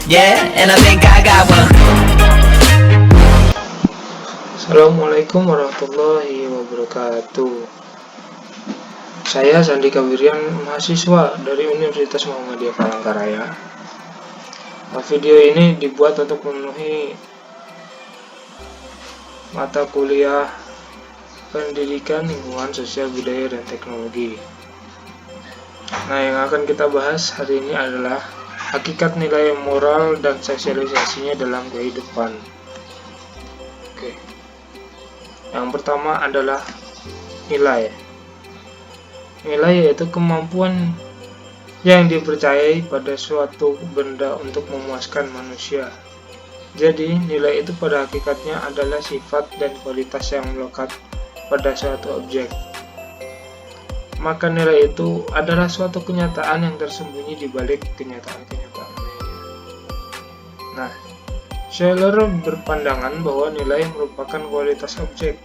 Yeah, and I think I got one. Assalamualaikum warahmatullahi wabarakatuh. Saya Sandika Wirian, mahasiswa dari Universitas Muhammadiyah Palangkaraya. Video ini dibuat untuk memenuhi mata kuliah Pendidikan Lingkungan Sosial Budaya dan Teknologi. Nah, yang akan kita bahas hari ini adalah hakikat nilai moral dan sosialisasinya dalam kehidupan. Oke. Yang pertama adalah nilai. Nilai yaitu kemampuan yang dipercayai pada suatu benda untuk memuaskan manusia. Jadi, nilai itu pada hakikatnya adalah sifat dan kualitas yang melekat pada suatu objek. Maka nilai itu adalah suatu kenyataan yang tersembunyi di balik kenyataan-kenyataan lainnya. Nah, Scheler berpandangan bahwa nilai merupakan kualitas objek.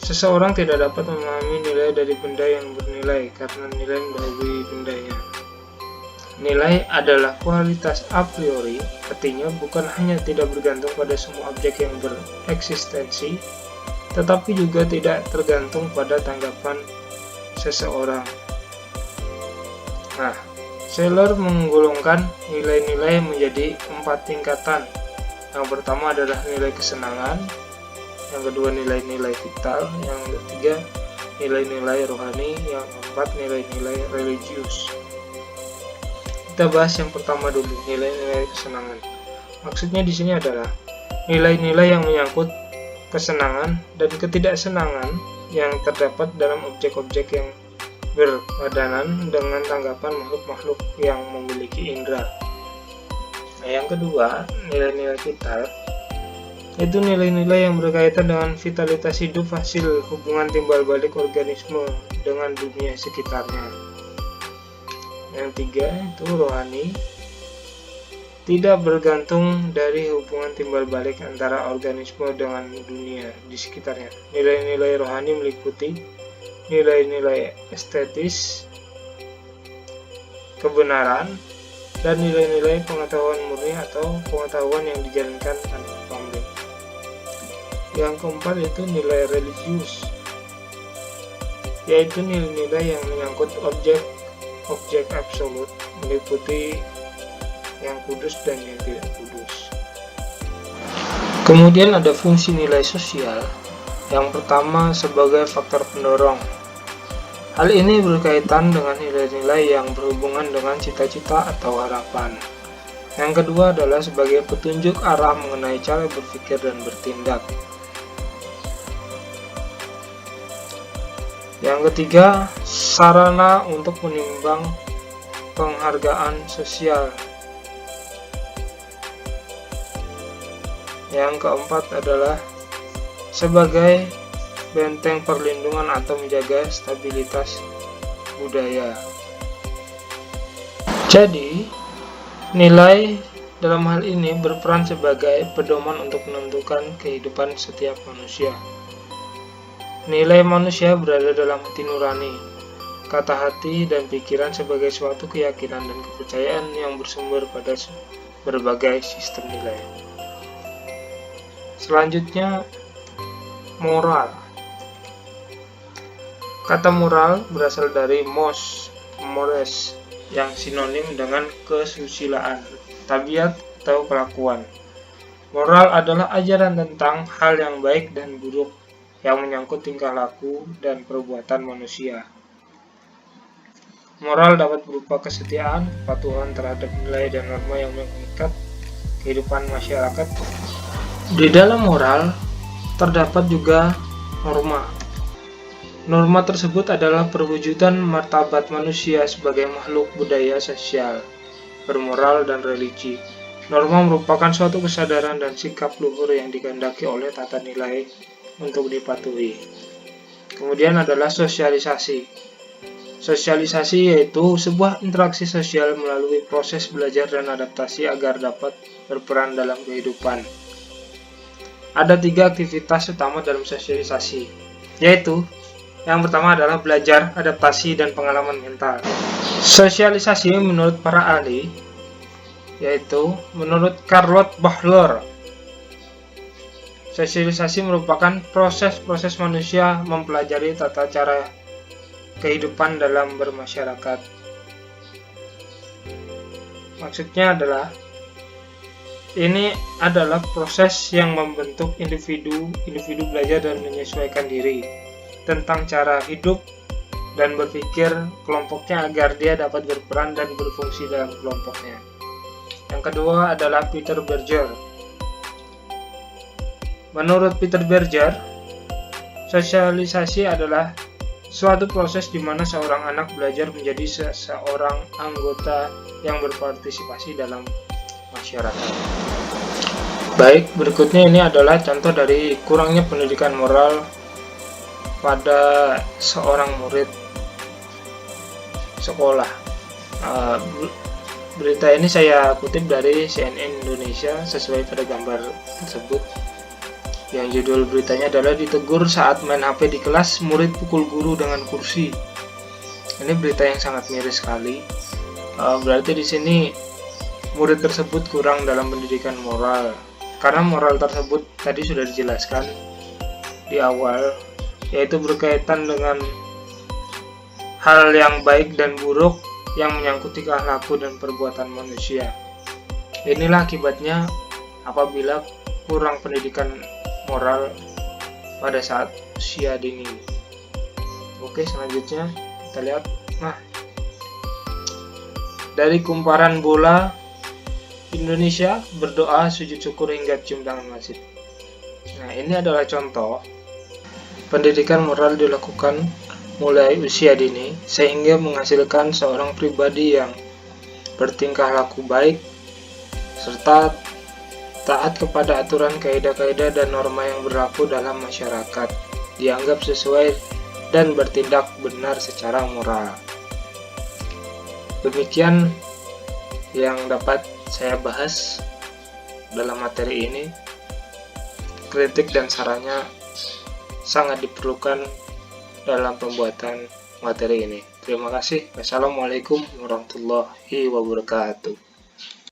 Seseorang tidak dapat memahami nilai dari benda yang bernilai karena nilai mendahului bendanya. Nilai adalah kualitas a priori, artinya bukan hanya tidak bergantung pada semua objek yang bereksistensi, tetapi juga tidak tergantung pada tanggapan seseorang. Nah, Scheler menggolongkan nilai-nilai menjadi 4 tingkatan. Yang pertama adalah nilai kesenangan, yang kedua nilai-nilai vital, yang ketiga nilai-nilai rohani, yang keempat nilai-nilai religius. Kita bahas yang pertama dulu, nilai-nilai kesenangan. Maksudnya di sini adalah nilai-nilai yang menyangkut kesenangan dan ketidaksenangan yang terdapat dalam objek-objek yang berpadanan dengan tanggapan makhluk-makhluk yang memiliki indera. Nah, yang kedua, nilai-nilai vital, itu nilai-nilai yang berkaitan dengan vitalitas hidup hasil hubungan timbal balik organisme dengan dunia sekitarnya. Yang tiga, itu rohani, tidak bergantung dari hubungan timbal balik antara organisme dengan dunia di sekitarnya. Nilai-nilai rohani meliputi nilai-nilai estetis, kebenaran, dan nilai-nilai pengetahuan murni atau pengetahuan yang dijalankan tanpa pamrih. Yang keempat itu nilai religius, yaitu nilai-nilai yang menyangkut objek absolut, meliputi yang kudus dan yang tidak kudus. Kemudian ada fungsi nilai sosial. Yang pertama sebagai faktor pendorong. Hal ini berkaitan dengan nilai-nilai yang berhubungan dengan cita-cita atau harapan. Yang kedua adalah sebagai petunjuk arah mengenai cara berpikir dan bertindak. Yang ketiga, sarana untuk menimbang penghargaan sosial. Yang keempat adalah sebagai benteng perlindungan atau menjaga stabilitas budaya. Jadi, nilai dalam hal ini berperan sebagai pedoman untuk menentukan kehidupan setiap manusia. Nilai manusia berada dalam hati nurani, kata hati dan pikiran sebagai suatu keyakinan dan kepercayaan yang bersumber pada berbagai sistem nilai. Selanjutnya, moral. Kata moral berasal dari mores, yang sinonim dengan kesusilaan, tabiat atau kelakuan. Moral adalah ajaran tentang hal yang baik dan buruk yang menyangkut tingkah laku dan perbuatan manusia. Moral dapat berupa kesetiaan, kepatuhan terhadap nilai dan norma yang mengikat kehidupan masyarakat. Di dalam moral terdapat juga norma. Norma tersebut adalah perwujudan martabat manusia sebagai makhluk budaya sosial, bermoral dan religi. Norma merupakan suatu kesadaran dan sikap luhur yang dikehendaki oleh tata nilai untuk dipatuhi. Kemudian adalah sosialisasi. Sosialisasi yaitu sebuah interaksi sosial melalui proses belajar dan adaptasi agar dapat berperan dalam kehidupan. Ada 3 aktivitas utama dalam sosialisasi, yaitu yang pertama adalah belajar, adaptasi, dan pengalaman mental. Sosialisasi menurut para ahli, yaitu menurut Charlotte Bachler, sosialisasi merupakan proses-proses manusia mempelajari tata cara kehidupan dalam bermasyarakat. Maksudnya adalah ini adalah proses yang membentuk individu belajar dan menyesuaikan diri tentang cara hidup dan berpikir kelompoknya agar dia dapat berperan dan berfungsi dalam kelompoknya. Yang kedua adalah Peter Berger. Menurut Peter Berger, sosialisasi adalah suatu proses di mana seorang anak belajar menjadi seorang anggota yang berpartisipasi dalam masyarakat. Baik, berikutnya ini adalah contoh dari kurangnya pendidikan moral pada seorang murid sekolah. Berita ini saya kutip dari CNN Indonesia sesuai pada gambar tersebut. Yang judul beritanya adalah ditegur saat main HP di kelas, murid pukul guru dengan kursi. Ini berita yang sangat miris sekali. Berarti di sini murid tersebut kurang dalam pendidikan moral. Karena moral tersebut tadi sudah dijelaskan di awal, yaitu berkaitan dengan hal yang baik dan buruk yang menyangkut tingkah laku dan perbuatan manusia. Inilah akibatnya apabila kurang pendidikan moral pada saat usia dini. Oke, selanjutnya kita lihat. Nah, dari kumparan bola Indonesia berdoa sujud syukur hingga cium tangan wasit. Nah, ini adalah contoh pendidikan moral dilakukan mulai usia dini sehingga menghasilkan seorang pribadi yang bertingkah laku baik serta taat kepada aturan, kaidah-kaidah dan norma yang berlaku dalam masyarakat, dianggap sesuai dan bertindak benar secara moral. Demikian yang dapat saya bahas dalam materi ini. Kritik dan sarannya sangat diperlukan dalam pembuatan materi ini. Terima kasih. Wassalamualaikum warahmatullahi wabarakatuh.